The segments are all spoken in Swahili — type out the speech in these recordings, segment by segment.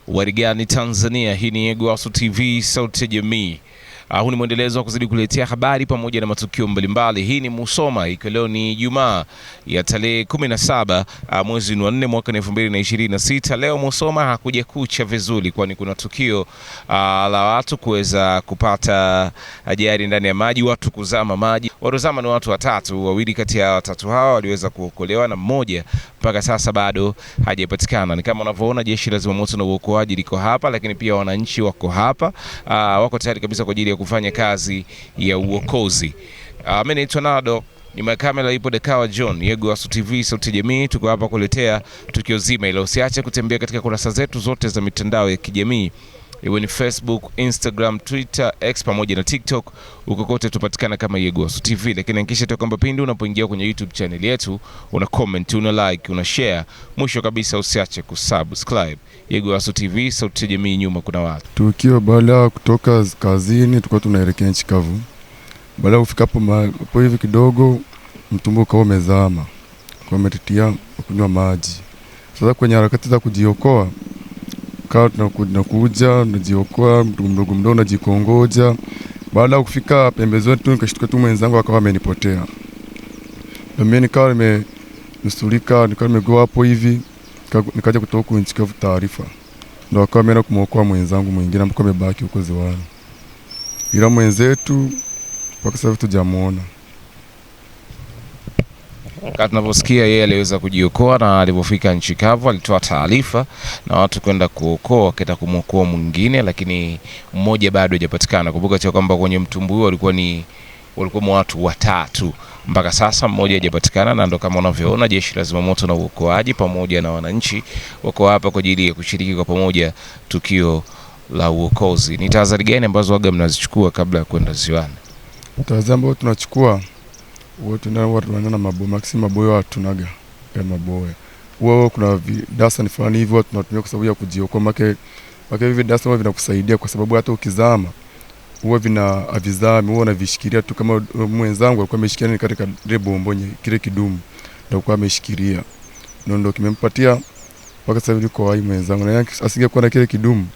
Warigani Tanzania, hii ni Egwasu TV, sauti ya jamii. Huu ni mwendelezo wa kuzidi kuletea habari pamoja na matukio mbalimbali. Hii ni Musoma, ikiwa ni Ijumaa ya tarehe 17 mwezi wa 4 mwaka 2026. Leo Musoma hakuja kucha vizuri, kwani kuna tukio la watu kuweza kupata ajali ndani ya maji, watu kuzama maji. Waliozama ni watu watatu, wawili kati ya watatu hawa waliweza kuokolewa na mmoja mpaka sasa bado hajapatikana. Ni kama unavyoona jeshi la zimamoto na uokoaji liko hapa, lakini pia wananchi wako hapa, wako tayari kabisa kwa ajili ya kufanya kazi ya uokozi. Mimi naitwa Nado, nyuma ya kamera ipo Dekawa John, Egwasu TV, sauti ya jamii. Tuko hapa kuletea tukio zima, ila usiache kutembea katika kurasa zetu zote za mitandao ya kijamii, iwe ni Facebook, Instagram, Twitter, X pamoja na TikTok. Huko kote tupatikana kama Egwasu TV. Lakini hakikisha tu kwamba pindi unapoingia kwenye YouTube channel yetu una comment, una like, una share. Mwisho kabisa usiache kusubscribe. Egwasu TV, sauti ya jamii, nyuma kuna watu. Tukio baada kutoka kazini tulikuwa tunaelekea nchi kavu. Baada kufika hapo hivi kidogo mtumbu ukawa umezama. Kwa umetitia kunywa maji. Sasa kwenye harakati za kujiokoa tunakuja najiokoa mdogo mdogo najikongoja. Baada ya kufika pembezoni tu nikashtuka tu mwenzangu akawa amenipotea. Na mimi nikawa nimesulika, nikawa nimegoa hapo hivi, nikaja kutoka kwenye nchi kavu taarifa. Ndio akawa ameenda kumuokoa mwenzangu mwingine ambaye amebaki huko ziwani. Ila mwenzetu mpaka sasa tujamuona. Kama tunavyosikia, yeye aliweza kujiokoa na alipofika nchi kavu alitoa taarifa na watu kwenda kuokoa, kaenda kumuokoa mwingine, lakini mmoja bado hajapatikana. Kumbuka cha kwamba kwenye mtumbu huo walikuwa watu watatu. Mpaka sasa mmoja hajapatikana, na ndo kama unavyoona jeshi la zimamoto na uokoaji pamoja na wananchi wako hapa kwa ajili ya kushiriki kwa pamoja tukio la uokozi. Ni tahadhari gani ambazo waga mnazichukua kabla ya kwenda ziwani? Tahadhari ambazo tunachukua, watu wanaona maboya, maxi maboya watunaga ya maboya. Huwa kuna dasa ni fulani hivyo tunatumia kwa sababu ya kujiokoa. Make hivi dasa huwa vinakusaidia kwa sababu hata ukizama huwa vina avizami, huwa unavishikilia tu. Kama mwenzangu alikuwa ameshikilia katika ile bombonye kile kidumu ndio alikuwa ameshikilia, ndio kimempatia mpaka sasa hivi kwa hai mwenzangu, na asingekuwa na kile kidumu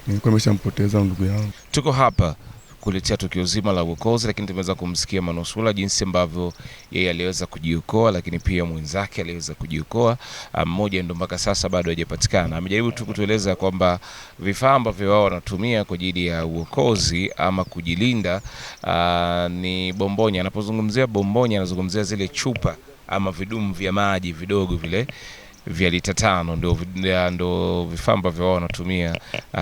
nilikuwa nimeshampoteza ndugu yangu. Tuko hapa kuletea tukio zima la uokozi, lakini tumeweza kumsikia manusura jinsi ambavyo yeye aliweza kujiokoa, lakini pia mwenzake aliweza kujiokoa. Mmoja ndo mpaka sasa bado hajapatikana. Amejaribu tu kutueleza kwamba vifaa ambavyo wao wanatumia kwa ajili ya uokozi ama kujilinda ni bombonya. Anapozungumzia bombonya anazungumzia zile chupa ama vidumu vya maji vidogo vile vya lita 5, ndo vifaa ambavyo wao wanatumia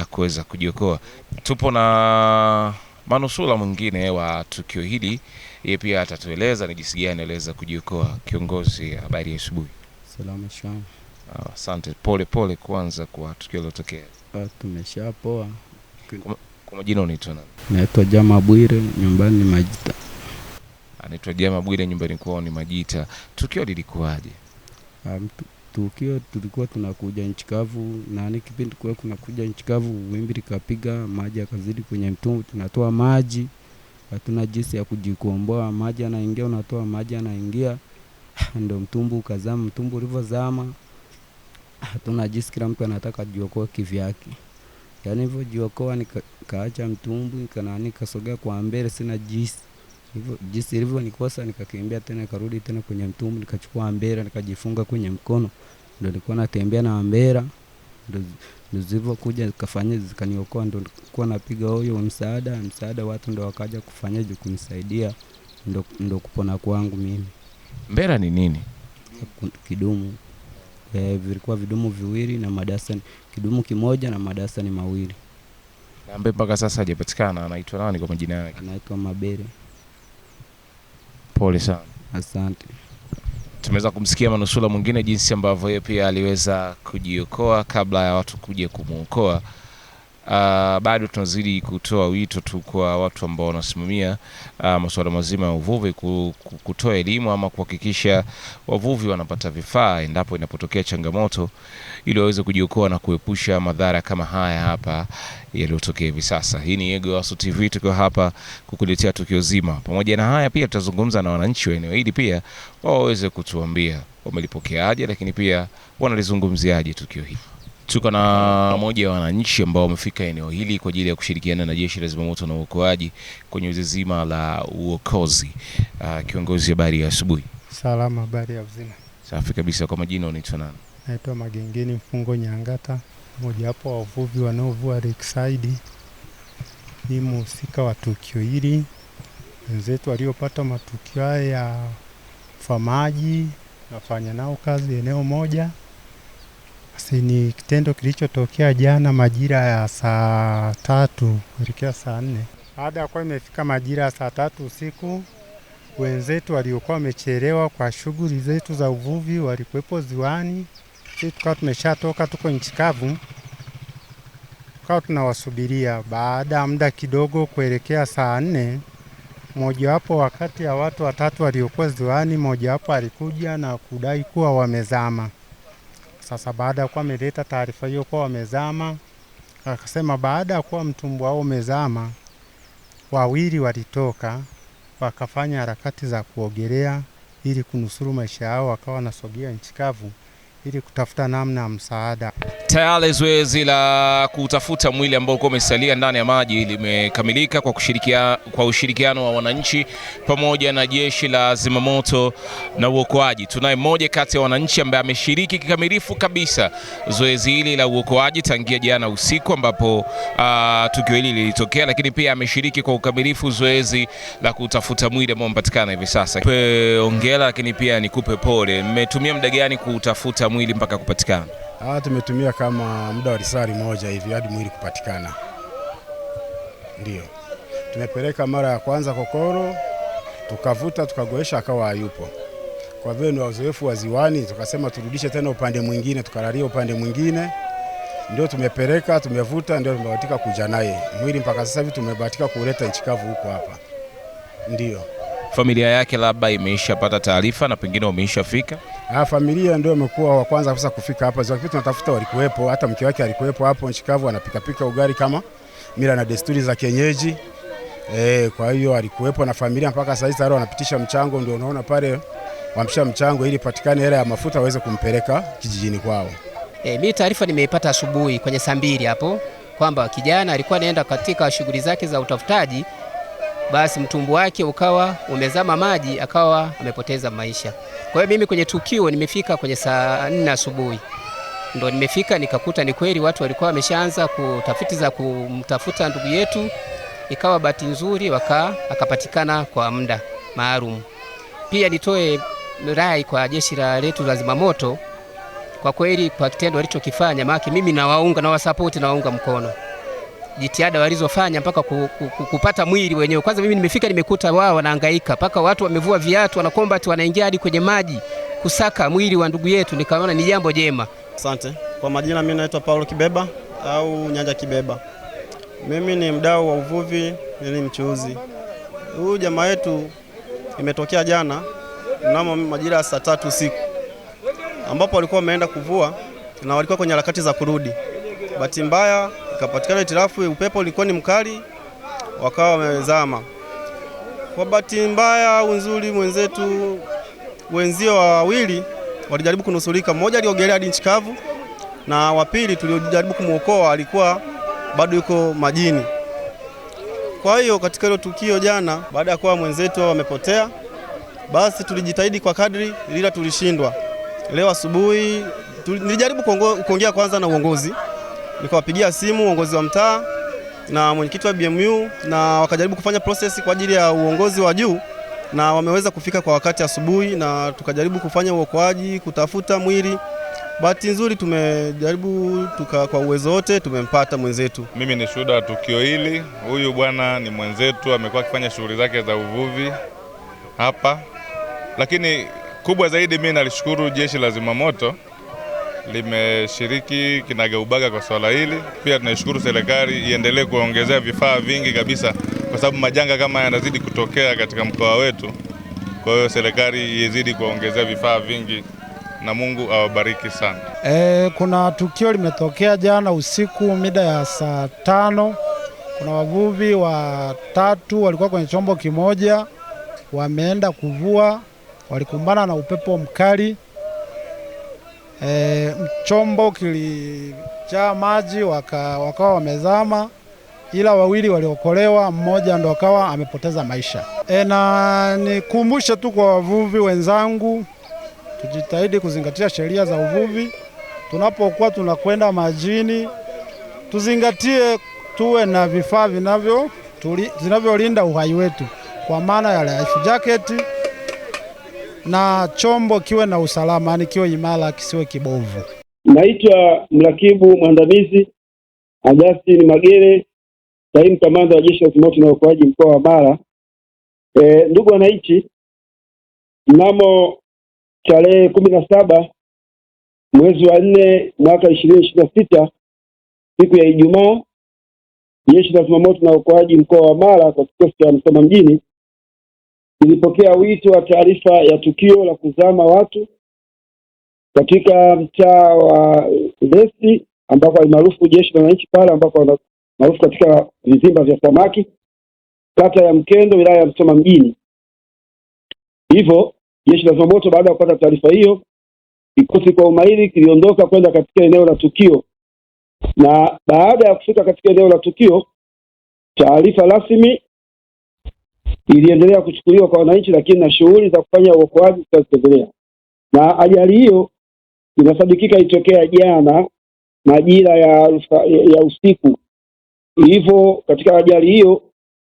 kuweza kujiokoa. Tupo na manusura mwingine wa tukio hili, yeye pia atatueleza ni jinsi gani aliweza kujiokoa. Kiongozi, habari ya asubuhi. Salama shwari. Asante. Pole kwanza kwa tukio lilotokea. Tumeshapoa. Kwa majina unaitwa nani? Naitwa Jama Bwire, nyumbani ni Majita. Anaitwa Jama Bwire, nyumbani kwao ni Majita. Tukio lilikuwaje? Tukio tulikuwa tunakuja nchi kavu, na kipindi kwa kunakuja nchi kavu wimbi likapiga, maji yakazidi kwenye mtumbu, tunatoa maji, hatuna jinsi ya kujikomboa. Maji yanaingia, unatoa maji yanaingia, ndio mtumbu ukazama. Mtumbu ulivyozama hatuna jinsi, kila mtu anataka jiokoa kivyake. Yaani hivyo jiokoa, nikaacha mtumbu nikasogea kwa mbele, sina jinsi. Hivyo jinsi ilivyo nikosa, nikakimbia tena, nikarudi tena kwenye mtumbu, nikachukua ambera nikajifunga kwenye mkono. Ndio nilikuwa natembea na ambera, ndio zilivyo kuja zikafanya zikaniokoa. Ndio nilikuwa napiga hoyo msaada, watu ndio wakaja kufanyaje kunisaidia, ndio kupona kwangu mimi. Ambera ni nini? Kidumu. Vilikuwa vidumu viwili na madasa, kidumu kimoja na madasa ni mawili. Na ambaye mpaka sasa hajapatikana anaitwa nani kwa majina yake? Anaitwa Mabere. Pole sana. Asante. Tumeweza kumsikia manusura mwingine jinsi ambavyo yeye pia aliweza kujiokoa kabla ya watu kuja kumuokoa. bado tunazidi kutoa wito tu kwa watu ambao wanasimamia masuala mazima ya uvuvi kutoa elimu ama kuhakikisha wavuvi wanapata vifaa endapo inapotokea changamoto, ili waweze kujiokoa na kuepusha madhara kama haya hapa yaliyotokea hivi sasa. Hii ni Egowasu TV, tuko hapa kukuletea tukio zima. Pamoja na haya pia tutazungumza na wananchi wa eneo hili pia waweze kutuambia wamelipokeaje, lakini pia wanalizungumziaje tukio hili. Tuko na mmoja wa wananchi ambao wamefika eneo hili kwa ajili ya kushirikiana na Jeshi la Zimamoto na Uokoaji kwenye uzima la uokozi. Kiongozi, habari ya asubuhi. Salama, habari ya uzima. Safi kabisa. Kwa majina unaitwa nani? Naitwa Magengeni Mfungo Nyangata, mmoja wapo wa wavuvi wanaovua Lakeside. Ni mhusika wa tukio hili. Wenzetu waliopata matukio haya ya famaji nafanya nao kazi eneo moja. Basi ni kitendo kilichotokea jana majira ya saa 3 kuelekea saa 4. Baada ya kuwa imefika majira ya saa 3 usiku, wenzetu waliokuwa wamechelewa kwa shughuli zetu za uvuvi walikuwepo ziwani. Sisi tukawa tumeshatoka, tuko nchi kavu, tukawa tunawasubiria. Baada ya muda kidogo kuelekea saa 4, mojawapo wakati ya watu watatu waliokuwa ziwani, mojawapo alikuja na kudai kuwa wamezama. Sasa baada ya kuwa ameleta taarifa hiyo kuwa wamezama, akasema baada ya kuwa mtumbwi wao umezama, wawili walitoka wakafanya harakati za kuogelea ili kunusuru maisha yao, wakawa wanasogea nchi kavu ili kutafuta namna ya msaada. Tayari zoezi la kutafuta mwili ambao uko umesalia ndani ya maji limekamilika kwa ushirikiano wa wananchi pamoja na Jeshi la Zimamoto na Uokoaji. Tunaye mmoja kati ya wananchi ambaye ameshiriki kikamilifu kabisa zoezi hili la uokoaji tangia jana usiku ambapo tukio hili lilitokea, lakini pia ameshiriki kwa ukamilifu zoezi la kutafuta mwili ambao umepatikana hivi sasa. Hongera, lakini pia nikupe pole. Mmetumia muda gani kutafuta mwili mpaka kupatikana? Tumetumia kama muda wa risali moja hivi hadi mwili kupatikana. Ndio. Tumepeleka mara ya kwanza Kokoro, tukavuta tukagoesha akawa hayupo. Kwa vile ni uzoefu wa ziwani, tukasema turudishe tena upande mwingine, tukalalia upande mwingine. Ndio tumepeleka, tumevuta, ndio tumebahatika kuja naye. Mwili mpaka sasa hivi tumebahatika kuleta nchi kavu huko hapa. Ndio. Familia yake labda imeishapata taarifa na pengine wameishafika? Familia ndio imekuwa wa kwanza kabisa kufika hapa. Ziwa tunatafuta walikuwepo, hata mke wake alikuwepo hapo nchi kavu anapika ugali kama mila na desturi za kienyeji. Kwa hiyo alikuwepo na familia mpaka sasa hivi wanapitisha mchango, ndio unaona pale wampisha mchango ili patikane hela ya mafuta waweze kumpeleka kijijini kwao. Mimi taarifa nimeipata asubuhi kwenye saa 2 hapo kwamba kijana alikuwa anaenda katika shughuli zake za utafutaji, basi mtumbwi wake ukawa umezama maji, akawa amepoteza maisha. Kwa hiyo mimi kwenye tukio nimefika kwenye saa 4 asubuhi. Ndio nimefika nikakuta ni kweli watu walikuwa wameshaanza kutafiti za kumtafuta ndugu yetu. Ikawa bahati nzuri akapatikana kwa muda maalum. Pia nitoe rai kwa jeshi letu la zimamoto kwa kweli kwa kitendo walichokifanya, maana mimi na support na waunga mkono jitihada walizofanya mpaka kupata mwili wenyewe. Kwanza mimi nimefika nimekuta wao wanahangaika, mpaka watu wamevua viatu wanakombati wanaingia hadi kwenye maji kusaka mwili wa ndugu yetu, nikaona ni jambo jema. Asante. Kwa majina mimi naitwa Paulo Kibeba au Nyanja Kibeba. Mimi ni mdau wa uvuvi, ni mchuuzi. Huyu jamaa yetu imetokea jana mnamo majira ya saa 3 usiku ambapo walikuwa wameenda kuvua na walikuwa kwenye harakati za kurudi. Bahati mbaya ikapatikana hitilafu, upepo ulikuwa ni mkali, wakawa wamezama. Kwa bahati mbaya au nzuri, wenzio wawili walijaribu kunusurika. Mmoja aliogelea hadi nchi kavu na wa pili tulijaribu kumuokoa, alikuwa bado yuko majini. Kwa hiyo katika hilo tukio jana, baada ya kuwa mwenzetu wamepotea, basi tulijitahidi kwa kadri ila tulishindwa. Leo asubuhi nilijaribu kuongea kwanza na uongozi, nikawapigia simu uongozi wa mtaa na mwenyekiti wa BMU, na wakajaribu kufanya process kwa ajili ya uongozi wa juu, na wameweza kufika kwa wakati asubuhi, na tukajaribu kufanya uokoaji, kutafuta mwili. Bahati nzuri tumejaribu kwa uwezo wote tumempata mwenzetu. Mimi ni shuhuda wa tukio hili. Huyu bwana ni mwenzetu, amekuwa akifanya shughuli zake za uvuvi hapa. Lakini kubwa zaidi mimi nalishukuru Jeshi la Zimamoto limeshiriki kinagaubaga kwa swala hili. Pia tunaishukuru serikali iendelee kuongezea vifaa vingi kabisa, kwa sababu majanga kama yanazidi kutokea katika mkoa wetu. Kwa hiyo serikali izidi kuongezea vifaa vingi na Mungu awabariki sana. Kuna tukio limetokea jana usiku mida ya saa 5. Kuna wavuvi watatu walikuwa kwenye chombo kimoja, wameenda kuvua, walikumbana na upepo mkali. Chombo kilijaa maji, wakawa wamezama, ila wawili waliokolewa, mmoja ndo akawa amepoteza maisha. Na nikumbushe tu kwa wavuvi wenzangu, tujitahidi kuzingatia sheria za uvuvi. Tunapokuwa tunakwenda majini, tuzingatie tuwe na vifaa vinavyolinda uhai wetu, kwa maana ya life jacket, na chombo kiwe na usalama, yani kiwe imara, kisiwe kibovu. Naitwa mrakibu mwandamizi Agustin Magere, kaimu kamanda wa Jeshi la Zimamoto na Uokoaji mkoa wa Mara. Ndugu wananchi, mnamo tarehe 17 mwezi wa 4 mwaka 2026, siku ya Ijumaa, Jeshi la Zimamoto na Uokoaji mkoa wa Mara kwa kikosi cha Musoma mjini ilipokea wito wa taarifa ya tukio la kuzama watu katika mtaa wa Lesi, ambako almaarufu Jeshi la Wananchi pale, ambako maarufu katika vizimba vya samaki, kata ya Mkendo, wilaya ya Musoma mjini. Hivyo Jeshi la Zimamoto baada ya kupata taarifa hiyo, kikosi kwa umahiri kiliondoka kwenda katika eneo la tukio, na baada ya kufika katika eneo la tukio, taarifa rasmi iliendelea kuchukuliwa kwa wananchi, lakini na shughuli za kufanya uokoaji zitaendelea. Na ajali hiyo inasadikika itokea jana majira ya usiku. Hivyo katika ajali hiyo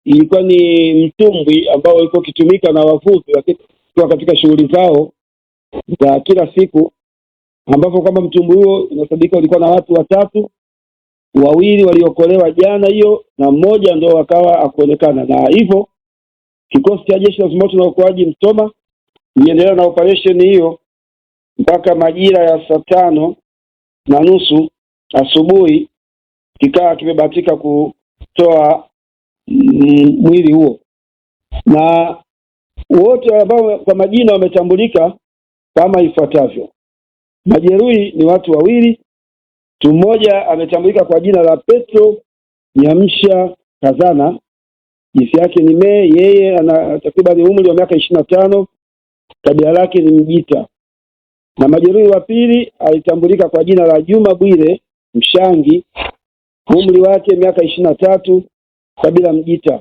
ilikuwa ni mtumbwi ambao ulikuwa ukitumika na wavuvi lakini katika shughuli zao za kila siku, ambapo kama mtumbwi huo inasadikika ulikuwa na watu watatu, wawili waliokolewa jana hiyo na mmoja ndio akawa akuonekana. Na hivyo kikosi cha Jeshi la Zimamoto na Uokoaji Musoma iliendelea na operation hiyo mpaka majira ya saa 5:30 asubuhi, kikawa kimebahatika kutoa mwili huo, na wote ambao kwa majina wametambulika kama ifuatavyo. Majeruhi ni watu wawili. Mtu mmoja ametambulika kwa jina la Petro Nyamsha Kazana, jinsi yake ni yeye ana takriban umri wa miaka 25, kabila lake ni Mjita. Na majeruhi wa pili alitambulika kwa jina la Juma Bwire Mshangi, umri wake miaka 23, kabila Mjita.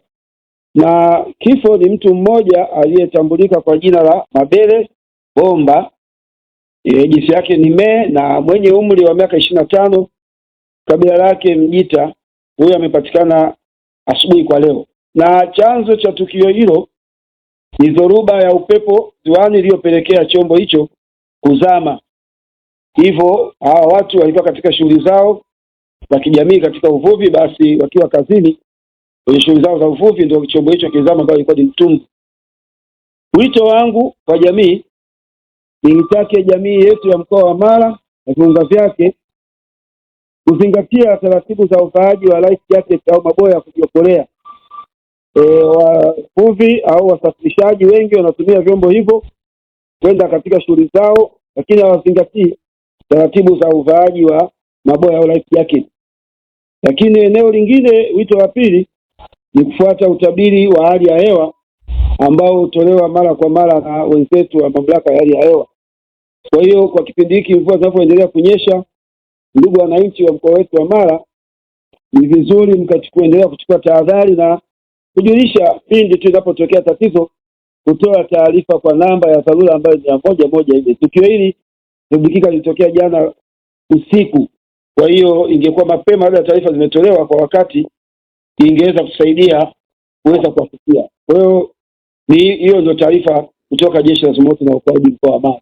Na kifo ni mtu mmoja aliyetambulika kwa jina la Mabele Bomba, jinsi yake ni na mwenye umri wa miaka 25, kabila lake Mjita. Huyo amepatikana asubuhi kwa leo. Na chanzo cha tukio hilo ni dhoruba ya upepo ziwani iliyopelekea chombo hicho kuzama. Hivyo hawa watu walikuwa katika shughuli zao za kijamii katika uvuvi, basi wakiwa kazini kwenye shughuli zao za uvuvi ndio chombo hicho kizama, ambayo ilikuwa ni mtumbwi. Wito wangu kwa jamii, nitake jamii yetu ya mkoa wa Mara na viunga vyake kuzingatia taratibu za uvaaji wa life jacket au maboya ya kujiokolea. Wavuvi au wasafirishaji wengi wanatumia vyombo hivyo kwenda katika shughuli zao, lakini hawazingatii taratibu za uvaaji wa maboya au life jacket. Lakini eneo lingine, wito wa pili ni kufuata utabiri wa hali ya hewa ambao hutolewa mara kwa mara na wenzetu wa mamlaka ya hali ya hewa. Kwa hiyo kwa kipindi hiki mvua zinapoendelea kunyesha, ndugu wananchi wa mkoa wetu wa Mara, ni vizuri mkaendelea kuchukua tahadhari na kujulisha pindi tu inapotokea tatizo, kutoa taarifa kwa namba ya dharura ambayo ni 111. Tukio hili lilitokea jana usiku. Kwa hiyo ingekuwa mapema baada ya taarifa zimetolewa kwa wakati, ingeweza kusaidia kuweza kuwafikia. Kwa hiyo hiyo ndio taarifa kutoka Jeshi la Zimamoto na Uokoaji mkoa wa Mara.